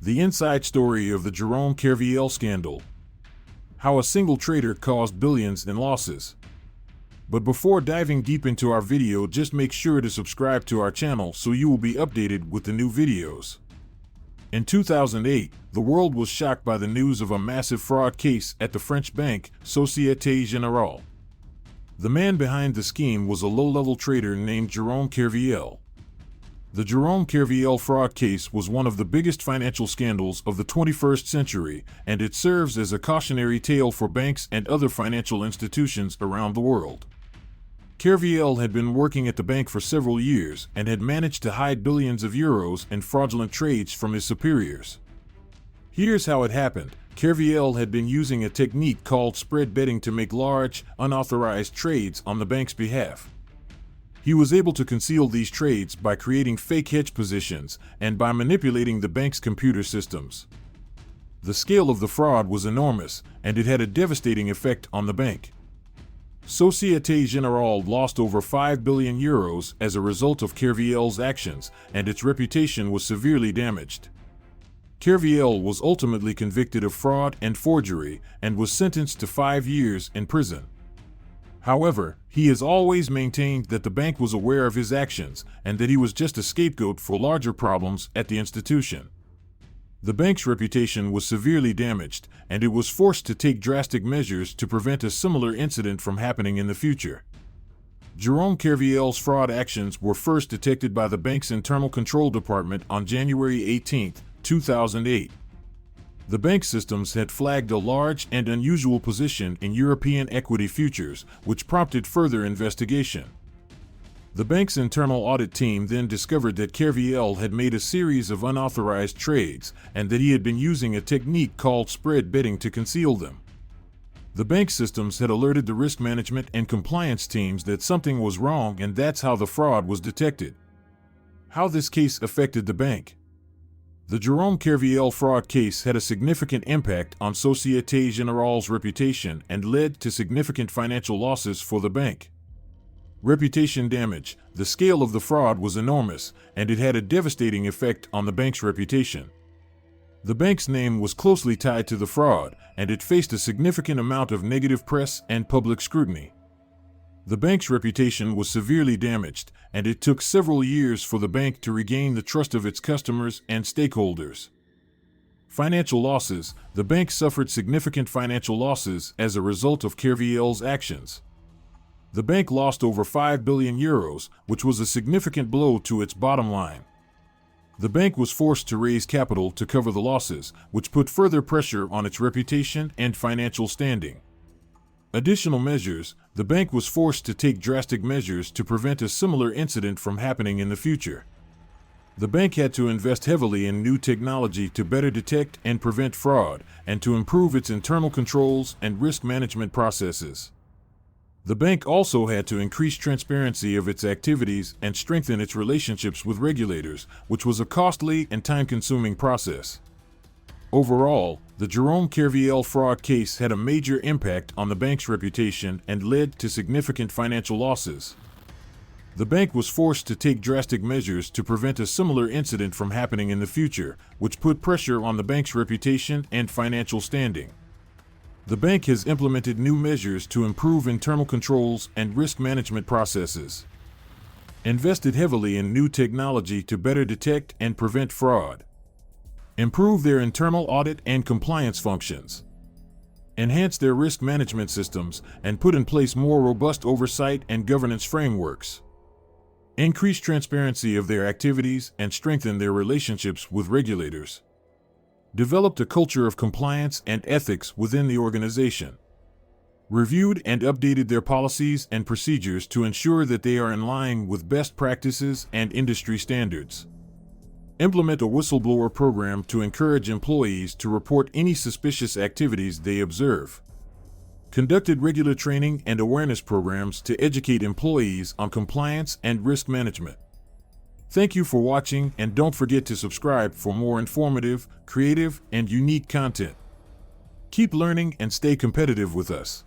The inside story of the Jerome Kerviel scandal. How a single trader caused billions in losses. But before diving deep into our video, just make sure to subscribe to our channel so you will be updated with the new videos. In 2008, the world was shocked by the news of a massive fraud case at the French bank, Société Générale. The man behind the scheme was a low-level trader named Jerome Kerviel. The Jerome Kerviel fraud case was one of the biggest financial scandals of the 21st century, and it serves as a cautionary tale for banks and other financial institutions around the world. Kerviel had been working at the bank for several years and had managed to hide billions of euros in fraudulent trades from his superiors. Here's how it happened. Kerviel had been using a technique called spread betting to make large, unauthorized trades on the bank's behalf. He was able to conceal these trades by creating fake hedge positions and by manipulating the bank's computer systems. The scale of the fraud was enormous, and it had a devastating effect on the bank. Société Générale lost over 5 billion euros as a result of Kerviel's actions, and its reputation was severely damaged. Kerviel was ultimately convicted of fraud and forgery and was sentenced to 5 years in prison. However, he has always maintained that the bank was aware of his actions and that he was just a scapegoat for larger problems at the institution. The bank's reputation was severely damaged, and it was forced to take drastic measures to prevent a similar incident from happening in the future. Jerome Kerviel's fraud actions were first detected by the bank's internal control department on January 18, 2008. The bank systems had flagged a large and unusual position in European equity futures, which prompted further investigation. The bank's internal audit team then discovered that Kerviel had made a series of unauthorized trades and that he had been using a technique called spread betting to conceal them. The bank systems had alerted the risk management and compliance teams that something was wrong, and that's how the fraud was detected. How this case affected the bank. The Jerome Kerviel fraud case had a significant impact on Société Générale's reputation and led to significant financial losses for the bank. Reputation damage. The scale of the fraud was enormous, and it had a devastating effect on the bank's reputation. The bank's name was closely tied to the fraud, and it faced a significant amount of negative press and public scrutiny. The bank's reputation was severely damaged, and it took several years for the bank to regain the trust of its customers and stakeholders. Financial losses. The bank suffered significant financial losses as a result of Kerviel's actions. The bank lost over 5 billion euros, which was a significant blow to its bottom line. The bank was forced to raise capital to cover the losses, which put further pressure on its reputation and financial standing. Additional measures. The bank was forced to take drastic measures to prevent a similar incident from happening in the future. The bank had to invest heavily in new technology to better detect and prevent fraud, and to improve its internal controls and risk management processes. The bank also had to increase transparency of its activities and strengthen its relationships with regulators, which was a costly and time-consuming process. Overall, the Jerome Kerviel fraud case had a major impact on the bank's reputation and led to significant financial losses. The bank was forced to take drastic measures to prevent a similar incident from happening in the future, which put pressure on the bank's reputation and financial standing. The bank has implemented new measures to improve internal controls and risk management processes. Invested heavily in new technology to better detect and prevent fraud. Improve their internal audit and compliance functions. Enhance their risk management systems and put in place more robust oversight and governance frameworks. Increase transparency of their activities and strengthen their relationships with regulators. Developed a culture of compliance and ethics within the organization. Reviewed and updated their policies and procedures to ensure that they are in line with best practices and industry standards. Implement a whistleblower program to encourage employees to report any suspicious activities they observe. Conducted regular training and awareness programs to educate employees on compliance and risk management. Thank you for watching, and don't forget to subscribe for more informative, creative, and unique content. Keep learning and stay competitive with us.